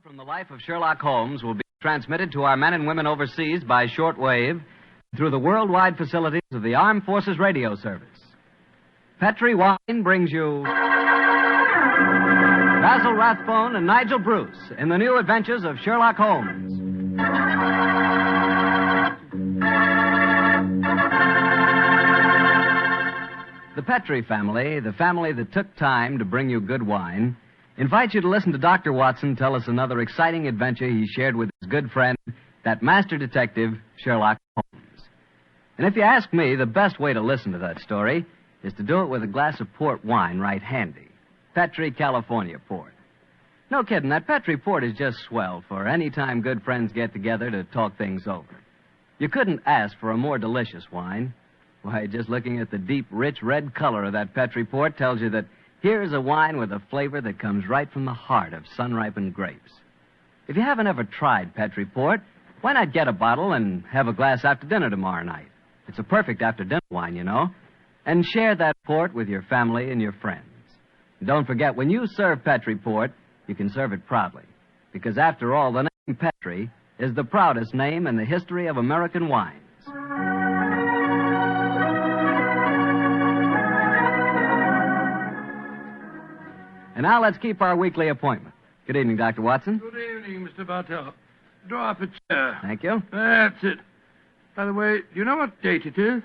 From the life of Sherlock Holmes will be transmitted to our men and women overseas by shortwave through the worldwide facilities of the Armed Forces Radio Service. Petri Wine brings you Basil Rathbone and Nigel Bruce in the new adventures of Sherlock Holmes. The Petri family, the family that took time to bring you good wine, invites you to listen to Dr. Watson tell us another exciting adventure he shared with his good friend, that master detective, Sherlock Holmes. And if you ask me, the best way to listen to that story is to do it with a glass of port wine right handy. Petri California Port. No kidding, that Petri Port is just swell for any time good friends get together to talk things over. You couldn't ask for a more delicious wine. Why, just looking at the deep, rich red color of that Petri Port tells you that here's a wine with a flavor that comes right from the heart of sun-ripened grapes. If you haven't ever tried Petri Port, why not get a bottle and have a glass after dinner tomorrow night? It's a perfect after-dinner wine, you know. And share that port with your family and your friends. And don't forget, when you serve Petri Port, you can serve it proudly. Because after all, the name Petri is the proudest name in the history of American wines. And now let's keep our weekly appointment. Good evening, Dr. Watson. Good evening, Mr. Bartell. Draw up a chair. Thank you. That's it. By the way, do you know what date it is?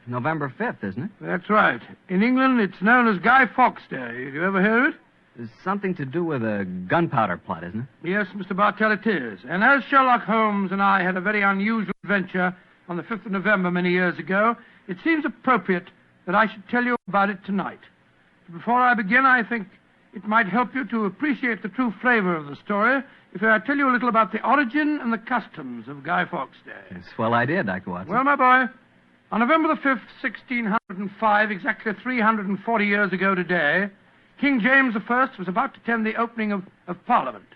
November 5th, isn't it? That's right. In England, it's known as Guy Fawkes Day. Have you ever heard of it? It's something to do with a gunpowder plot, isn't it? Yes, Mr. Bartell, it is. And as Sherlock Holmes and I had a very unusual adventure on the 5th of November many years ago, it seems appropriate that I should tell you about it tonight. Before I begin, I think it might help you to appreciate the true flavor of the story if I tell you a little about the origin and the customs of Guy Fawkes Day. It's a swell idea, Dr. Watson. Well, my boy, on November the 5th, 1605, exactly 340 years ago today, King James I was about to attend the opening of Parliament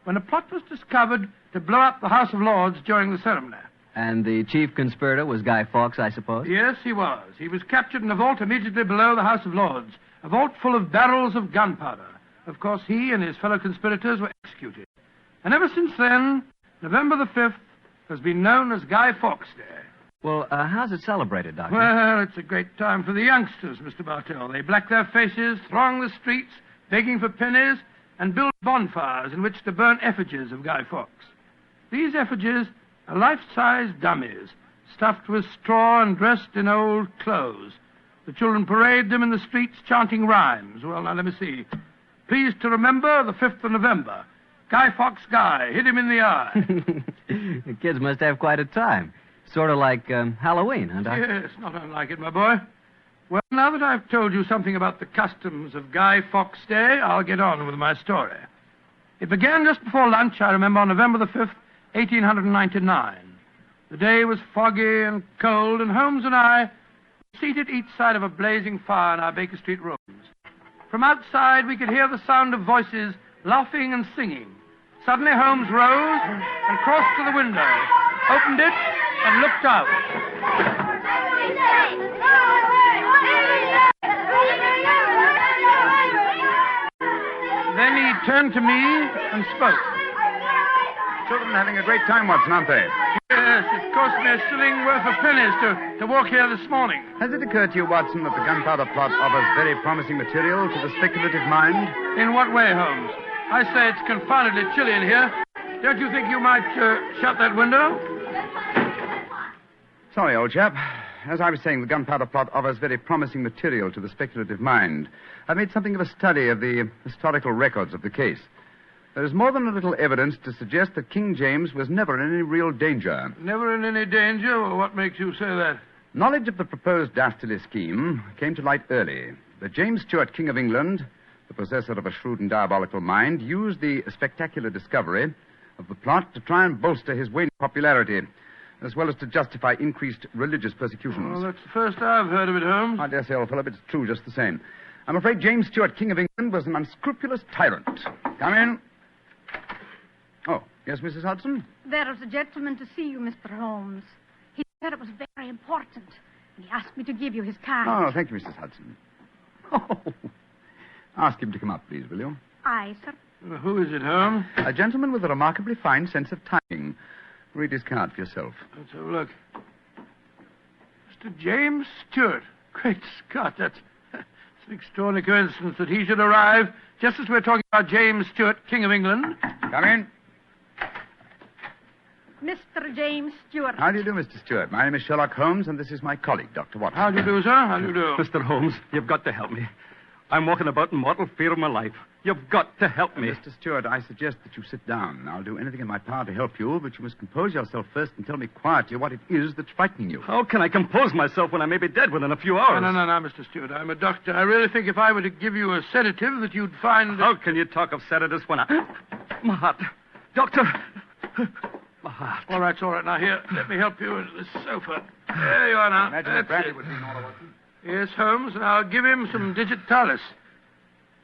when a plot was discovered to blow up the House of Lords during the ceremony. And the chief conspirator was Guy Fawkes, I suppose? Yes, he was. He was captured in a vault immediately below the House of Lords, a vault full of barrels of gunpowder. Of course, he and his fellow conspirators were executed. And ever since then, November the 5th has been known as Guy Fawkes Day. Well, how's it celebrated, Doctor? Well, it's a great time for the youngsters, Mr. Bartell. They black their faces, throng the streets, begging for pennies, and build bonfires in which to burn effigies of Guy Fawkes. These effigies are life-size dummies, stuffed with straw and dressed in old clothes. The children parade them in the streets chanting rhymes. Well, now, let me see. Please to remember the 5th of November. Guy Fawkes Guy, hit him in the eye. The kids must have quite a time. Sort of like Halloween, huh, Doctor? Yes, not unlike it, my boy. Well, now that I've told you something about the customs of Guy Fawkes Day, I'll get on with my story. It began just before lunch, I remember, on November the 5th, 1899. The day was foggy and cold, and Holmes and I were seated each side of a blazing fire in our Baker Street rooms. From outside, we could hear the sound of voices laughing and singing. Suddenly, Holmes rose and crossed to the window, opened it, and looked out. Then he turned to me and spoke. Children are having a great time, Watson, aren't they? Yes, it cost me a shilling worth of pennies to walk here this morning. Has it occurred to you, Watson, that the gunpowder plot offers very promising material to the speculative mind? In what way, Holmes? I say it's confoundedly chilly in here. Don't you think you might shut that window? Sorry, old chap. As I was saying, the gunpowder plot offers very promising material to the speculative mind. I've made something of a study of the historical records of the case. There is more than a little evidence to suggest that King James was never in any real danger. Never in any danger? Well, what makes you say that? Knowledge of the proposed dastardly scheme came to light early. But James Stuart, King of England, the possessor of a shrewd and diabolical mind, used the spectacular discovery of the plot to try and bolster his waning popularity, as well as to justify increased religious persecutions. Well, that's the first I've heard of it, Holmes. I dare say, old fellow, but it's true just the same. I'm afraid James Stuart, King of England, was an unscrupulous tyrant. Come in. Oh, yes, Mrs. Hudson? There is a gentleman to see you, Mr. Holmes. He said it was very important, and he asked me to give you his card. Oh, thank you, Mrs. Hudson. Oh, ask him to come up, please, will you? Aye, sir. Who is it, Holmes? A gentleman with a remarkably fine sense of timing. Read his card for yourself. Let's have a look. Mr. James Stewart. Great Scott, that's an extraordinary coincidence that he should arrive just as we're talking about James Stewart, King of England. Come in. Mr. James Stewart. How do you do, Mr. Stewart? My name is Sherlock Holmes, and this is my colleague, Dr. Watson. How do you do, sir? How do you do? Mr. Holmes, you've got to help me. I'm walking about in mortal fear of my life. You've got to help me. Mr. Stewart, I suggest that you sit down. I'll do anything in my power to help you, but you must compose yourself first and tell me quietly what it is that's frightening you. How can I compose myself when I may be dead within a few hours? No, Mr. Stewart. I'm a doctor. I really think if I were to give you a sedative that you'd find... How can you talk of sedatives when I... My heart. Doctor. My heart. All right. Now, here, let me help you into this sofa. There you are now. Imagine That's that brandy it. would be in order, Watson. Yes, Holmes, and I'll give him some digitalis.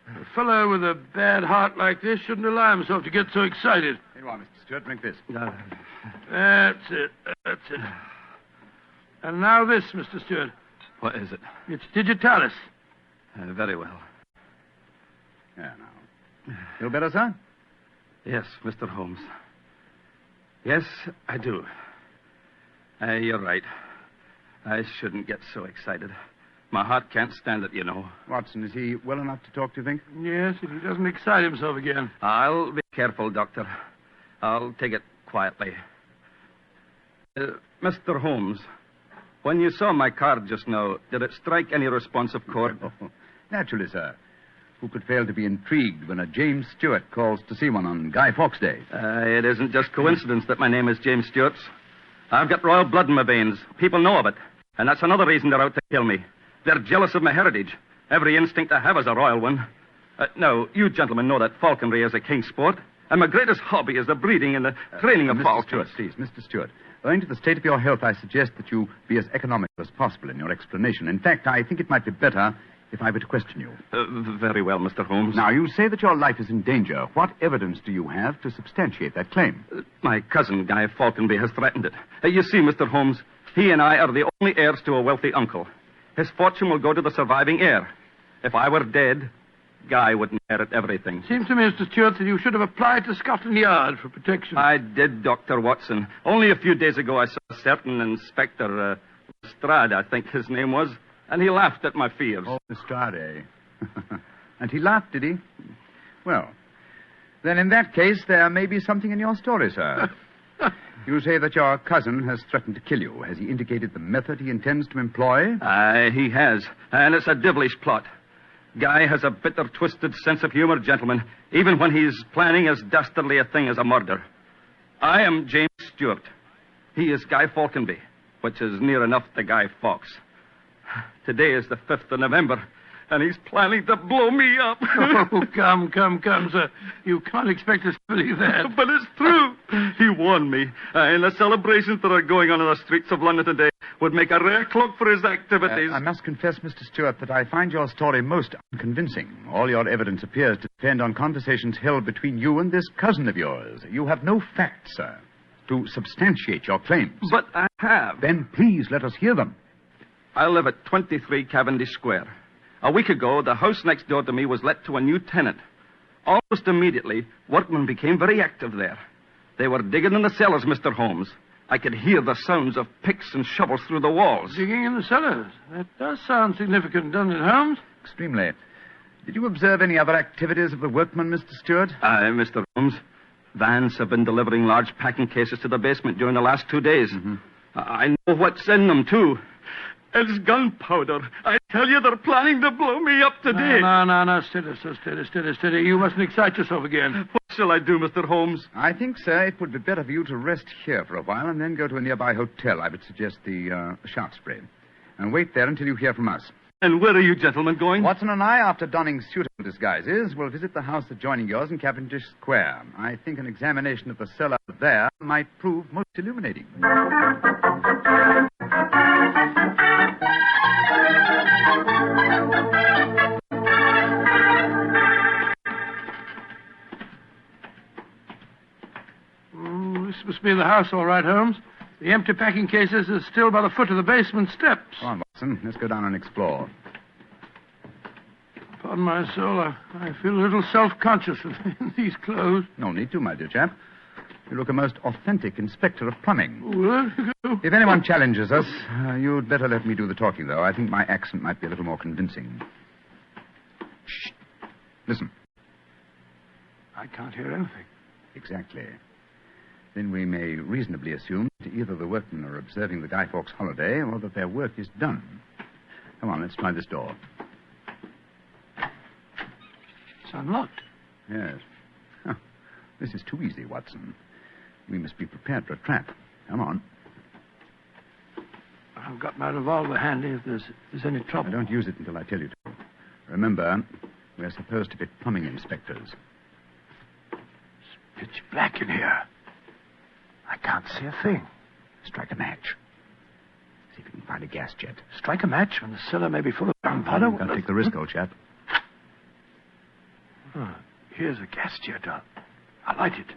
A fellow with a bad heart like this shouldn't allow himself to get so excited. Here you are, Mr. Stewart. Drink this. That's it. And now this, Mr. Stewart. What is it? It's digitalis. Very well. Yeah, now. Feel better, sir? Yes, Mr. Holmes. Yes, I do. You're right. I shouldn't get so excited. My heart can't stand it, you know. Watson, is he well enough to talk, do you think? Yes, if he doesn't excite himself again. I'll be careful, Doctor. I'll take it quietly. Mr. Holmes, when you saw my card just now, did it strike any responsive chord? Oh, naturally, sir. Who could fail to be intrigued when a James Stewart calls to see one on Guy Fawkes Day? It isn't just coincidence that my name is James Stewart. I've got royal blood in my veins. People know of it. And that's another reason they're out to kill me. They're jealous of my heritage. Every instinct I have is a royal one. Now, you gentlemen know that falconry is a king's sport. And my greatest hobby is the breeding and the training of Mr. falcons. Stewart, please, Mr. Stewart. Owing to the state of your health, I suggest that you be as economical as possible in your explanation. In fact, I think it might be better if I were to question you. Very well, Mr. Holmes. Now, you say that your life is in danger. What evidence do you have to substantiate that claim? My cousin, Guy Falconby, has threatened it. You see, Mr. Holmes, he and I are the only heirs to a wealthy uncle. His fortune will go to the surviving heir. If I were dead, Guy would inherit everything. Seems to me, Mr. Stewart, that you should have applied to Scotland Yard for protection. I did, Dr. Watson. Only a few days ago I saw a certain Inspector Lestrade, I think his name was, and he laughed at my fears. Oh, Lestrade. And he laughed, did he? Well, then in that case, there may be something in your story, sir. You say that your cousin has threatened to kill you. Has he indicated the method he intends to employ? He has, and it's a devilish plot. Guy has a bitter, twisted sense of humor, gentlemen, even when he's planning as dastardly a thing as a murder. I am James Stewart. He is Guy Falconby, which is near enough to Guy Fawkes. Today is the 5th of November, and he's planning to blow me up. Oh, come, sir. You can't expect us to believe that. But it's true. He warned me. And the celebrations that are going on in the streets of London today would make a rare cloak for his activities. I must confess, Mr. Stewart, that I find your story most unconvincing. All your evidence appears to depend on conversations held between you and this cousin of yours. You have no facts, sir, to substantiate your claims. But I have. Then please let us hear them. I live at 23 Cavendish Square. A week ago, the house next door to me was let to a new tenant. Almost immediately, workmen became very active there. They were digging in the cellars, Mr. Holmes. I could hear the sounds of picks and shovels through the walls. Digging in the cellars. That does sound significant, doesn't it, Holmes? Extremely. Did you observe any other activities of the workmen, Mr. Stewart? Mr. Holmes, vans have been delivering large packing cases to the basement during the last 2 days. Mm-hmm. I know what's in them, too. It's gunpowder. I tell you, they're planning to blow me up today. No. Steady. You mustn't excite yourself again. What shall I do, Mr. Holmes? I think, sir, it would be better for you to rest here for a while and then go to a nearby hotel. I would suggest the Shaftesbury. And wait there until you hear from us. And where are you gentlemen going? Watson and I, after donning suitable disguises, will visit the house adjoining yours in Cavendish Square. I think an examination of the cellar there might prove most illuminating. This must be the house, all right, Holmes. The empty packing cases are still by the foot of the basement steps. Come on, Watson. Let's go down and explore. Upon my soul, I feel a little self-conscious in these clothes. No need to, my dear chap. You look a most authentic inspector of plumbing. Well, If anyone challenges us, you'd better let me do the talking, though. I think my accent might be a little more convincing. Shh. Listen. I can't hear anything. Exactly. Then we may reasonably assume that either the workmen are observing the Guy Fawkes holiday or that their work is done. Come on, let's try this door. It's unlocked. Yes. Huh. This is too easy, Watson. We must be prepared for a trap. Come on. I've got my revolver handy if there's any I trouble. don't use it until I tell you to. Remember, we're supposed to be plumbing inspectors. It's pitch black in here. I can't see a thing. Strike a match. See if you can find a gas jet. Strike a match when the cellar may be full of gunpowder. Can't take the risk, old chap. Oh, here's a gas jet. I'll light it.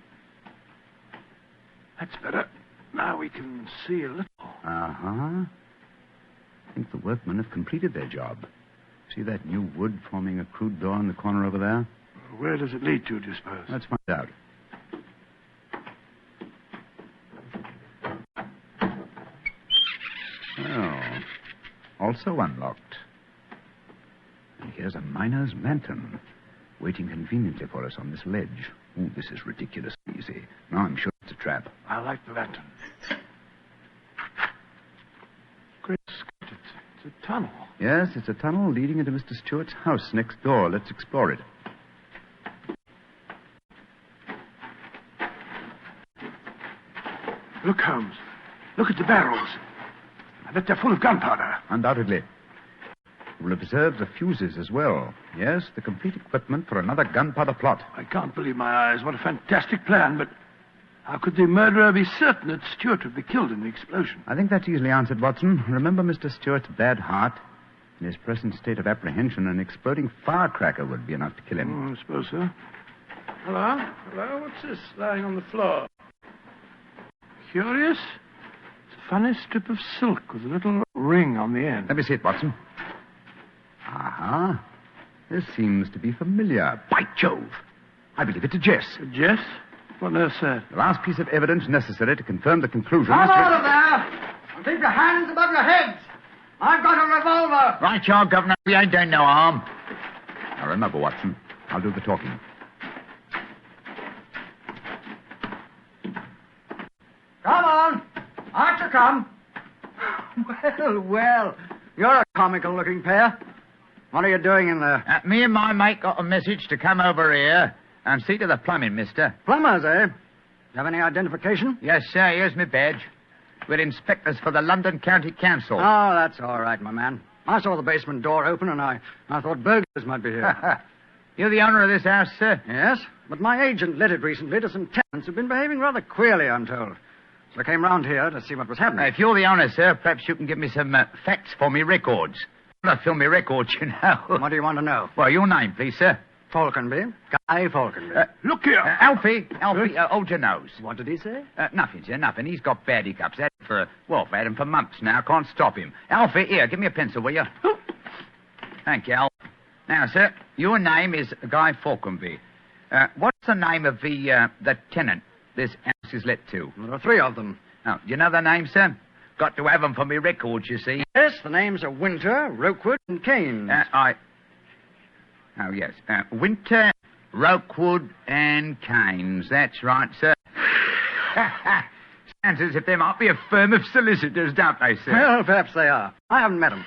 That's better. Now we can see a little. Uh-huh. I think the workmen have completed their job. See that new wood forming a crude door in the corner over there? Where does it lead to, do you suppose? Let's find out. Oh, also unlocked. And here's a miner's lantern, waiting conveniently for us on this ledge. Oh, this is ridiculously easy. Now I'm sure it's a trap. I like the lantern. Great Scott, it's a tunnel. Yes, it's a tunnel leading into Mr. Stewart's house next door. Let's explore it. Look, Holmes. Look at the barrels. I bet they're full of gunpowder. Undoubtedly. You will observe the fuses as well. Yes, the complete equipment for another gunpowder plot. I can't believe my eyes. What a fantastic plan, but how could the murderer be certain that Stewart would be killed in the explosion? I think that's easily answered, Watson. Remember Mr. Stewart's bad heart? In his present state of apprehension, an exploding firecracker would be enough to kill him. I suppose so. Hello? Hello? What's this lying on the floor? Curious. It's a funny strip of silk with a little ring on the end. Let me see it, Watson. Uh-huh. This seems to be familiar. By Jove! I believe it's a Jess. Jess? What nurse said? The last piece of evidence necessary to confirm the conclusion... Come out of there! And keep your hands above your heads! I've got a revolver! Right, y'all, Governor. We ain't doing no harm. Now, remember, Watson, I'll do the talking. Come on! Archer, come! Well, you're a comical-looking pair. What are you doing in there? Me and my mate got a message to come over here and see to the plumbing, mister. Plumbers, eh? You have any identification? Yes, sir. Here's my badge. We're inspectors for the London County Council. Oh, that's all right, my man. I saw the basement door open, and I thought burglars might be here. You're the owner of this house, sir? Yes, but my agent let it recently to some tenants who've been behaving rather queerly, I'm told. So I came round here to see what was happening. If you're the owner, sir, perhaps you can give me some facts for me records. I want to fill me records, you know. What do you want to know? Well, your name, please, sir. Falconby. Guy Falconby. Look here. Alfie, hold your nose. What did he say? Nothing, sir, nothing. He's got bad hiccups. I've had him for months now. Can't stop him. Alfie, here, give me a pencil, will you? Thank you, Al. Now, sir, your name is Guy Falconby. What's the name of the tenant this house is let to? There are three of them. Oh, do you know the name, sir? Got to have them for me records, you see. Yes, the names are Winter, Rokewood, and Keynes. Oh, yes. Winter, Rokewood, and Keynes. That's right, sir. Sounds as if there might be a firm of solicitors, don't they, sir? Well, perhaps they are. I haven't met them.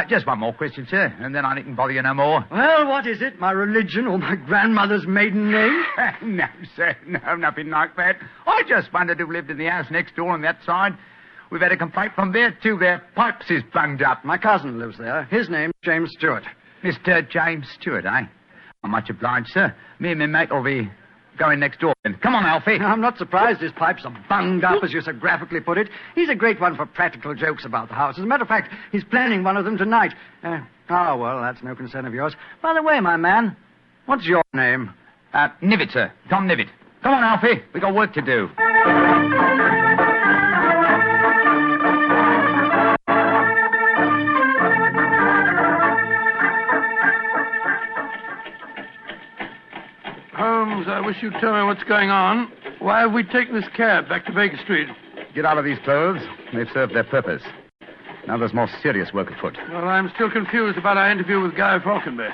Just one more question, sir, and then I needn't bother you no more. Well, what is it? My religion or my grandmother's maiden name? No, sir. No, nothing like that. I just wondered who lived in the house next door on that side. We've had a complaint from there, too. Their pipes is bunged up. My cousin lives there. His name's James Stewart. Mr. James Stewart, eh? I'm much obliged, sir. Me and my mate will be going next door. Come on, Alfie. I'm not surprised his pipes are bunged up, as you so graphically put it. He's a great one for practical jokes about the house. As a matter of fact, he's planning one of them tonight. Well, that's no concern of yours. By the way, my man, what's your name? Nivitt, sir. Tom Nivitt. Come on, Alfie. We got work to do. Holmes, I wish you'd tell me what's going on. Why have we taken this cab back to Baker Street? Get out of these clothes. They've served their purpose. Now there's more serious work afoot. Well, I'm still confused about our interview with Guy Falconby.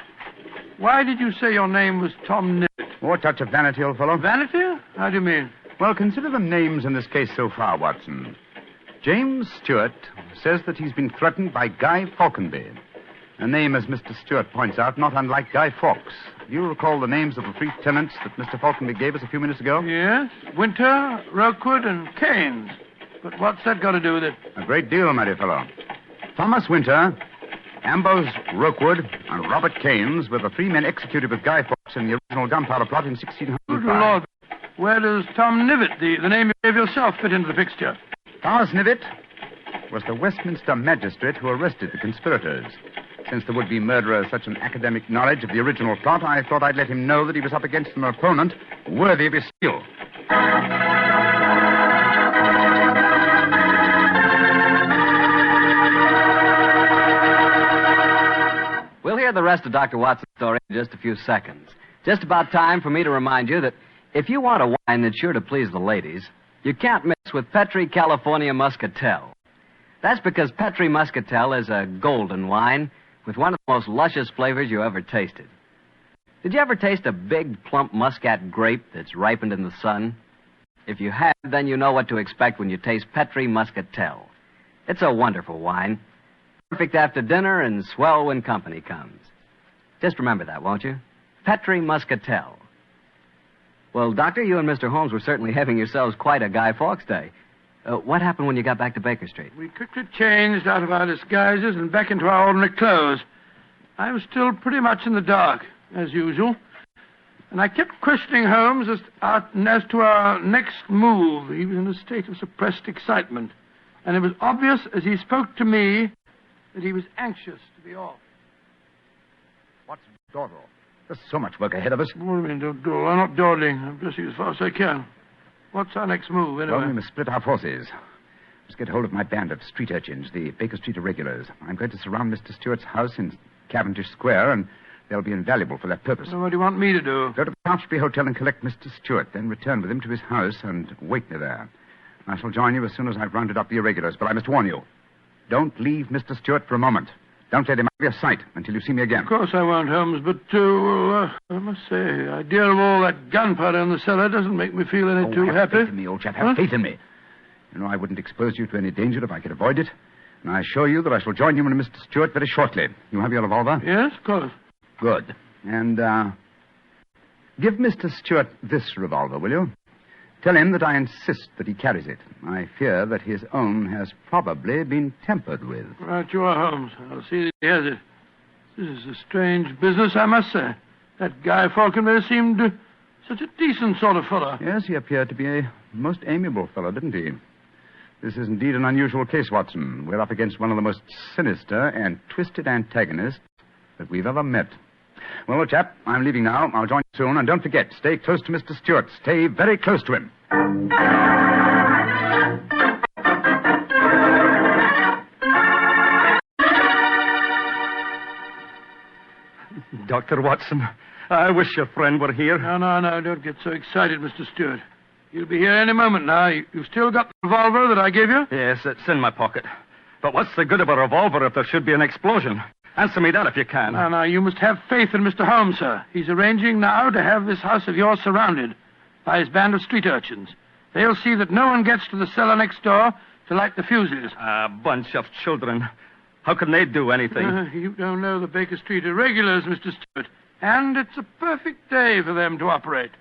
Why did you say your name was Tom Nibbett? More touch of vanity, old fellow. Vanity? How do you mean? Well, consider the names in this case so far, Watson. James Stewart says that he's been threatened by Guy Falconby. A name, as Mr. Stewart points out, not unlike Guy Fawkes. Do you recall the names of the three tenants that Mr. Falconby gave us a few minutes ago? Yes. Winter, Rookwood, and Keynes. But what's that got to do with it? A great deal, my dear fellow. Thomas Winter, Ambrose Rookwood, and Robert Keynes were the three men executed with Guy Fawkes in the original gunpowder plot in 1605. Good Lord. Where does Tom Nibbett, the name you gave yourself, fit into the picture? Thomas Nibbett was the Westminster magistrate who arrested the conspirators. Since the would-be murderer has such an academic knowledge of the original plot, I thought I'd let him know that he was up against an opponent worthy of his skill. We'll hear the rest of Dr. Watson's story in just a few seconds. Just about time for me to remind you that if you want a wine that's sure to please the ladies, you can't mix with Petri California Muscatel. That's because Petri Muscatel is a golden wine with one of the most luscious flavors you ever tasted. Did you ever taste a big, plump Muscat grape that's ripened in the sun? If you have, then you know what to expect when you taste Petri Muscatel. It's a wonderful wine. Perfect after dinner and swell when company comes. Just remember that, won't you? Petri Muscatel. Well, Doctor, you and Mr. Holmes were certainly having yourselves quite a Guy Fawkes day. What happened when you got back to Baker Street? We quickly changed out of our disguises and back into our ordinary clothes. I was still pretty much in the dark, as usual. And I kept questioning Holmes as to our next move. He was in a state of suppressed excitement. And it was obvious as he spoke to me that he was anxious to be off. What's dawdle? There's so much work ahead of us. What do you mean, don't dawdle? I'm not dawdling. I'm dressing as fast as I can. What's our next move, anyway? Well, we must split our forces. Let's get hold of my band of street urchins, the Baker Street Irregulars. I'm going to surround Mr. Stewart's house in Cavendish Square, and they'll be invaluable for that purpose. So what do you want me to do? Go to the Canterbury Hotel and collect Mr. Stewart, then return with him to his house and wait me there. I shall join you as soon as I've rounded up the irregulars, but I must warn you. Don't leave Mr. Stewart for a moment. Don't let him out of your sight until you see me again. Of course I won't, Holmes, but, I must say, the idea of all that gunpowder in the cellar doesn't make me feel any too have happy. Faith in me, old chap. Have faith in me. You know, I wouldn't expose you to any danger if I could avoid it. And I assure you that I shall join you and Mr. Stewart very shortly. You have your revolver? Yes, of course. Good. And, give Mr. Stewart this revolver, will you? Tell him that I insist that he carries it. I fear that his own has probably been tampered with. Right you are, Holmes. I'll see that he has it. This is a strange business, I must say. That Guy Falconby seemed such a decent sort of fellow. Yes, he appeared to be a most amiable fellow, didn't he? This is indeed an unusual case, Watson. We're up against one of the most sinister and twisted antagonists that we've ever met. Well, old chap, I'm leaving now. I'll join you soon. And don't forget, stay close to Mr. Stewart. Stay very close to him. Dr. Watson, I wish your friend were here. No, don't get so excited, Mr. Stewart. He'll be here any moment now. You've still got the revolver that I gave you? Yes, it's in my pocket. But what's the good of a revolver if there should be an explosion? Answer me that if you can. No, you must have faith in Mr. Holmes, sir. He's arranging now to have this house of yours surrounded by his band of street urchins. They'll see that no one gets to the cellar next door to light the fuses. A bunch of children. How can they do anything? You don't know the Baker Street Irregulars, Mr. Stewart. And it's a perfect day for them to operate.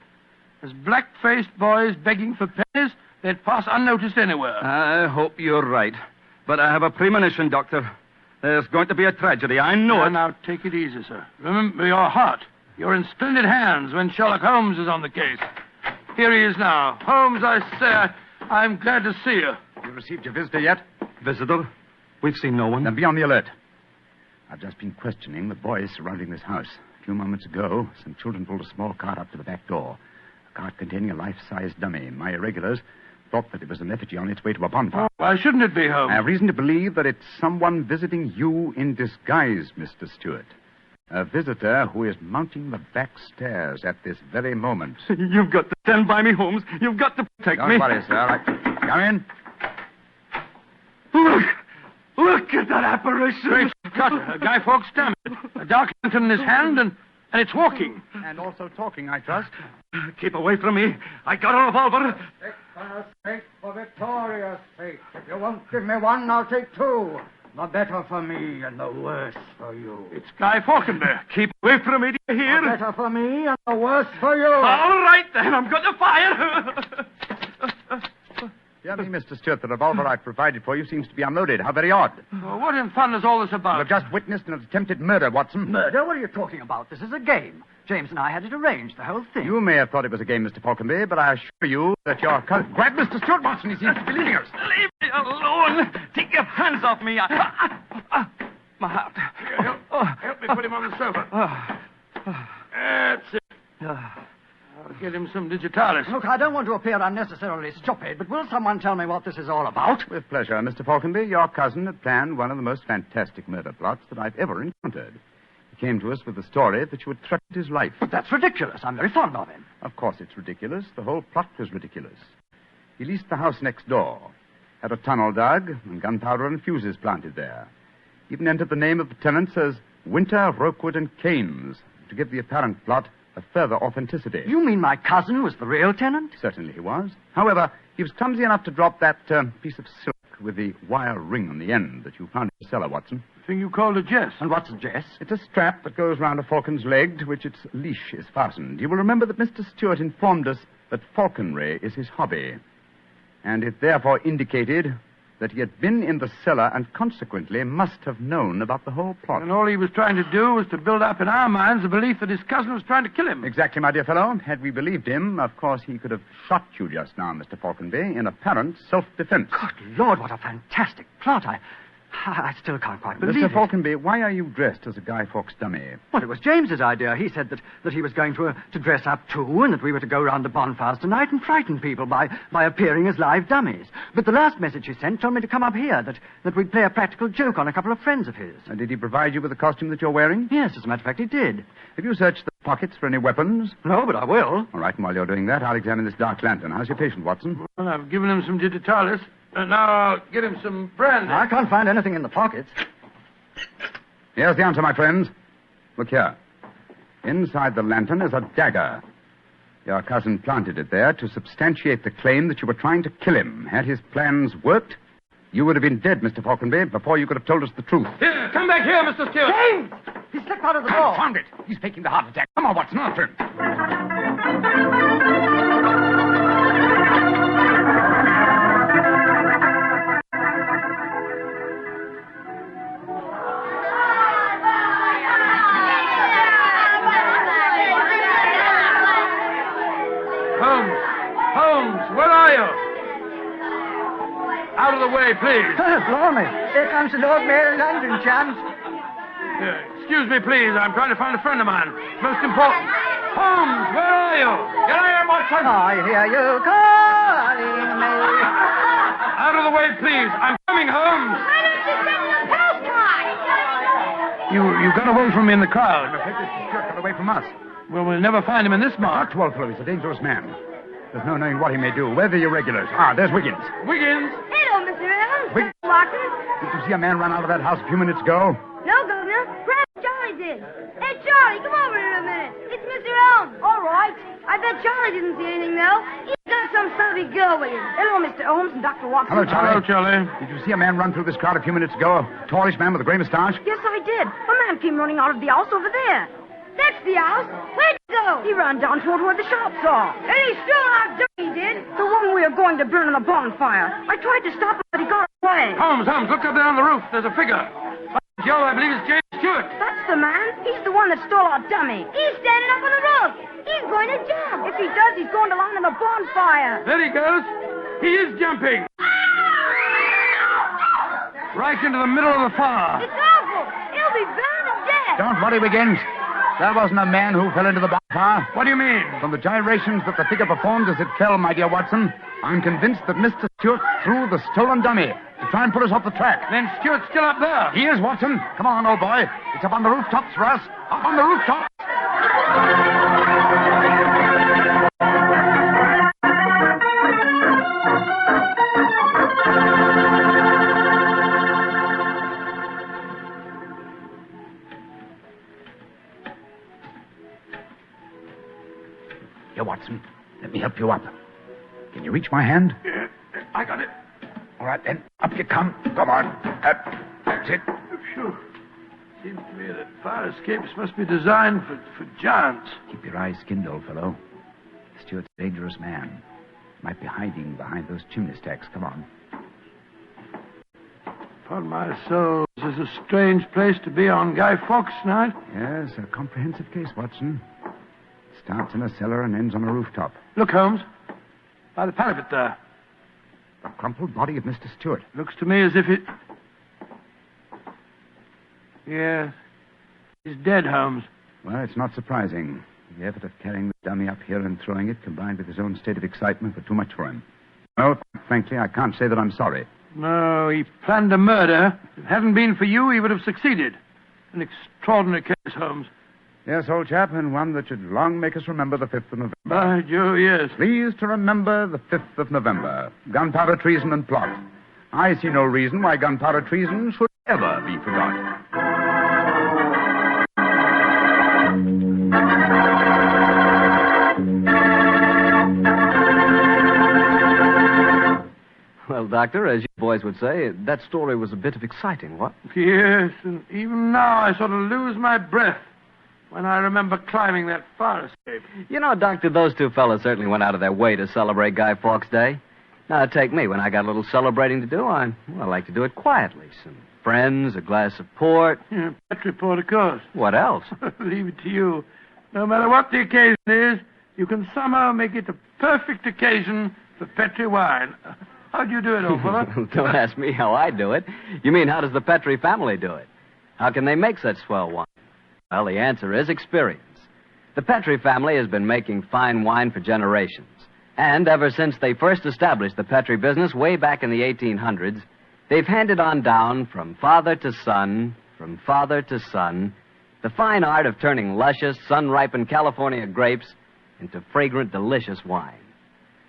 As black-faced boys begging for pennies, they'd pass unnoticed anywhere. I hope you're right. But I have a premonition, Doctor. There's going to be a tragedy. I know it. Now, take it easy, sir. Remember your heart. You're in splendid hands when Sherlock Holmes is on the case. Here he is now. Holmes, I say, I'm glad to see you. You received your visitor yet? Visitor? We've seen no one. Then be on the alert. I've just been questioning the boys surrounding this house. A few moments ago, some children pulled a small cart up to the back door. A cart containing a life-size dummy. My irregulars thought that it was an effigy on its way to a bonfire. Why shouldn't it be, Holmes? I have reason to believe that it's someone visiting you in disguise, Mr. Stewart. A visitor who is mounting the back stairs at this very moment. You've got to stand by me, Holmes. You've got to protect me. Don't worry, sir. Come in. Look at that apparition. Great Scott, Guy Fawkes dummy. A dark lantern in his hand, and it's walking. And also talking, I trust. Keep away from me. I got a revolver. Take for sake, for Victoria's sake. If you won't give me one, I'll take two. The better for me and the worse for you. It's Guy Falkenberg. Keep away from me, do you The hear? better for me and the worse for you. All right, then. I'm going to fire. Dear me, Mr. Stewart, the revolver I provided for you seems to be unloaded. How very odd. Well, what in fun is all this You about? have just witnessed an attempted murder, Watson. Murder? What are you talking about? This is a game. James and I had it arranged, the whole thing. You may have thought it was a game, Mr. Falconby, but I assure you that your cousin... Grab Mr. Stewart, Watson. He seems to be leaving us. Leave me alone. Take your hands off me. My heart. Help me put him on the sofa. That's it. I'll get him some digitalis. Look, I don't want to appear unnecessarily stupid, but will someone tell me what this is all about? With pleasure, Mr. Falconby. Your cousin had planned one of the most fantastic murder plots that I've ever encountered. He came to us with the story that you had threatened his life. But that's ridiculous. I'm very fond of him. Of course it's ridiculous. The whole plot was ridiculous. He leased the house next door, had a tunnel dug, and gunpowder and fuses planted there. Even entered the name of the tenants as Winter, Rokewood, and Keynes to give the apparent plot a further authenticity. You mean my cousin was the real tenant? Certainly he was. However, he was clumsy enough to drop that piece of silk with the wire ring on the end that you found in the cellar, Watson. Thing you called a jest. And what's a jest? It's a strap that goes round a falcon's leg to which its leash is fastened. You will remember that Mr. Stewart informed us that falconry is his hobby, and it therefore indicated that he had been in the cellar and consequently must have known about the whole plot. And all he was trying to do was to build up in our minds the belief that his cousin was trying to kill him. Exactly, my dear fellow. Had we believed him, of course, he could have shot you just now, Mr. Falconby, in apparent self-defense. Good Lord, what a fantastic plot. I still can't quite believe Mr. Falconby, why are you dressed as a Guy Fawkes dummy? Well, it was James's idea. He said that he was going to dress up too, and that we were to go round the bonfires tonight and frighten people by appearing as live dummies. But the last message he sent told me to come up here, that we'd play a practical joke on a couple of friends of his. And did he provide you with the costume that you're wearing? Yes, as a matter of fact, he did. Have you searched the pockets for any weapons? No, but I will. All right, and while you're doing that, I'll examine this dark lantern. How's your patient, Watson? Well, I've given him some digitalis, and now I'll get him some brandy. I can't find anything in the pockets. Here's the answer, my friends. Look here. Inside the lantern is a dagger. Your cousin planted it there to substantiate the claim that you were trying to kill him. Had his plans worked, you would have been dead, Mr. Falconby, before you could have told us the truth. Here, come back here, Mr. Stewart. James! He slipped out of the door. Found it. He's faking the heart attack. Come on, Watson, after him. Holmes, where are you? Out of the way, please. Blimey. Here comes the Lord Mayor of London, chums. Excuse me, please. I'm trying to find a friend of mine. Most important. Holmes, where are you? Get out here, Watson. I hear you calling me. Out of the way, please. I'm coming, Holmes. Why don't you send the postcard? You got away from me in the crowd. Mr. Stewart got away from us. Well, we'll never find him in this mark. Not Walpole. He's a dangerous man. There's no knowing what he may do. Where are the irregulars? Ah, there's Wiggins. Wiggins. Hello, Mr. Evans. Wiggins. Watson. Did you see a man run out of that house a few minutes ago? No, Governor. Perhaps Charlie did. Hey, Charlie, come over here a minute. It's Mr. Holmes. All right. I bet Charlie didn't see anything, though. He's got some savvy girl with him. Hello, Mr. Holmes and Dr. Watson. Hello, Charlie. Hello, Charlie. Did you see a man run through this crowd a few minutes ago? A tallish man with a gray mustache? Yes, I did. A man came running out of the house over there. That's the house. Where'd he go? He ran down toward where the shops are. And he stole our dirt, he did. The one we were going to burn in the bonfire. I tried to stop him, but he got away. Holmes, look up there on the roof. There's a figure. Joe, I believe it's James Stewart. That's the man. He's the one that stole our dummy. He's standing up on the roof. He's going to jump. If he does, he's going to land in the bonfire. There he goes. He is jumping. Right into the middle of the fire. It's awful. He'll be bound to death. Don't worry, Wiggins. That wasn't a man who fell into the bonfire. What do you mean? From the gyrations that the figure performed as it fell, my dear Watson, I'm convinced that Mr. Stewart threw the stolen dummy to try and put us off the track. Then Stewart's still up there. He is, Watson. Come on, old boy. It's up on the rooftops for us. Up on the rooftop. Here, Watson. Let me help you up. Can you reach my hand? Yeah, I got it. All right, then. Up you come. Come on. That's it. Phew. Seems to me that fire escapes must be designed for giants. Keep your eyes skinned, old fellow. Stuart's a dangerous man. Might be hiding behind those chimney stacks. Come on. Upon my soul, this is a strange place to be on Guy Fawkes night. Yes, a comprehensive case, Watson. Starts in a cellar and ends on a rooftop. Look, Holmes. By the parapet there. The crumpled body of Mr. Stewart. Looks to me as if it... Yes. He's dead, Holmes. Well, it's not surprising. The effort of carrying the dummy up here and throwing it, combined with his own state of excitement, were too much for him. Well, frankly, I can't say that I'm sorry. No, he planned a murder. If it hadn't been for you, he would have succeeded. An extraordinary case, Holmes. Yes, old chap, and one that should long make us remember the 5th of November. By Joe, yes. Please to remember the 5th of November. Gunpowder treason and plot. I see no reason why gunpowder treason should ever be forgotten. Well, Doctor, as you boys would say, that story was a bit of exciting, what? Yes, and even now I sort of lose my breath when I remember climbing that fire escape. You know, Doctor, those two fellas certainly went out of their way to celebrate Guy Fawkes Day. Now, take me. When I got a little celebrating to do, I like to do it quietly. Some friends, a glass of port. Yeah, Petri port, of course. What else? Leave it to you. No matter what the occasion is, you can somehow make it a perfect occasion for Petri wine. How do you do it, old fellow? Don't ask me how I do it. You mean, how does the Petri family do it? How can they make such swell wine? Well, the answer is experience. The Petri family has been making fine wine for generations. And ever since they first established the Petri business way back in the 1800s, they've handed on down from father to son, the fine art of turning luscious, sun-ripened California grapes into fragrant, delicious wine.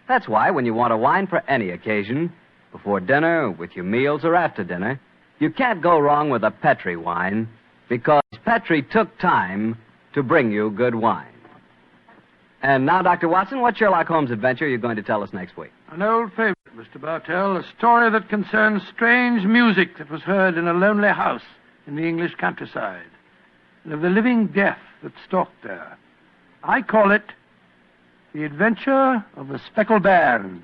That's why when you want a wine for any occasion, before dinner, with your meals, or after dinner, you can't go wrong with a Petri wine, because Petri took time to bring you good wine. And now, Dr. Watson, what Sherlock Holmes adventure are you going to tell us next week? An old favorite, Mr. Bartell, a story that concerns strange music that was heard in a lonely house in the English countryside, and of the living death that stalked there. I call it The Adventure of the Speckled Bairn.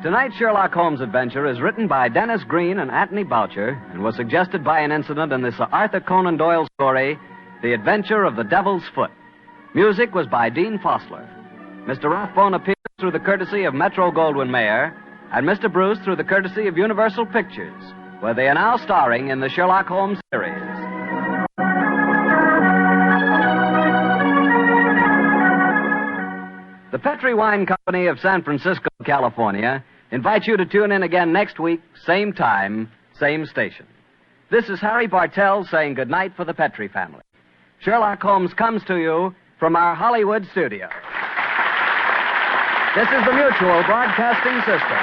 Tonight's Sherlock Holmes adventure is written by Dennis Green and Anthony Boucher and was suggested by an incident in this Arthur Conan Doyle story, The Adventure of the Devil's Foot. Music was by Dean Fossler. Mr. Rathbone appears through the courtesy of Metro-Goldwyn-Mayer, and Mr. Bruce through the courtesy of Universal Pictures, where they are now starring in the Sherlock Holmes series. The Petri Wine Company of San Francisco, California, invites you to tune in again next week, same time, same station. This is Harry Bartell saying goodnight for the Petri family. Sherlock Holmes comes to you from our Hollywood studio. This is the Mutual Broadcasting System.